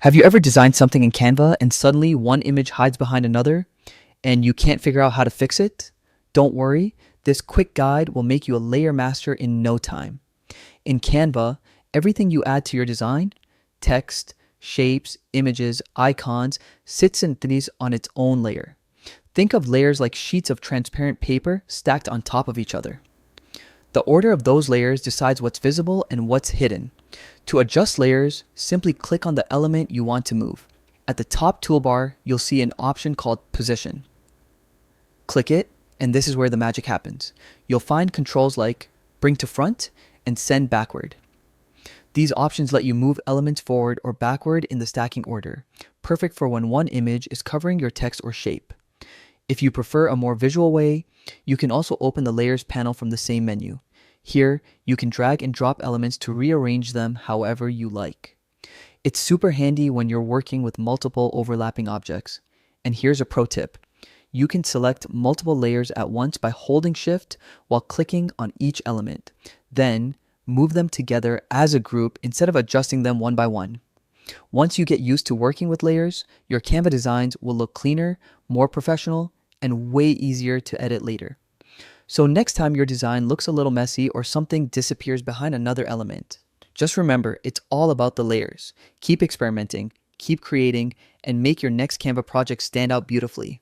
Have you ever designed something in Canva and suddenly one image hides behind another and you can't figure out how to fix it? Don't worry, this quick guide will make you a layer master in no time. In Canva, everything you add to your design, text, shapes, images, icons, sits and these on its own layer. Think of layers like sheets of transparent paper stacked on top of each other. The order of those layers decides what's visible and what's hidden. To adjust layers, simply click on the element you want to move. At the top toolbar, you'll see an option called Position. Click it, and this is where the magic happens. You'll find controls like Bring to Front and Send Backward. These options let you move elements forward or backward in the stacking order, perfect for when one image is covering your text or shape. If you prefer a more visual way, you can also open the Layers panel from the same menu. Here, you can drag and drop elements to rearrange them however you like. It's super handy when you're working with multiple overlapping objects. And here's a pro tip. You can select multiple layers at once by holding Shift while clicking on each element. Then, move them together as a group instead of adjusting them one by one. Once you get used to working with layers, your Canva designs will look cleaner, more professional, and way easier to edit later. So next time your design looks a little messy or something disappears behind another element, just remember it's all about the layers. Keep experimenting, keep creating, and make your next Canva project stand out beautifully.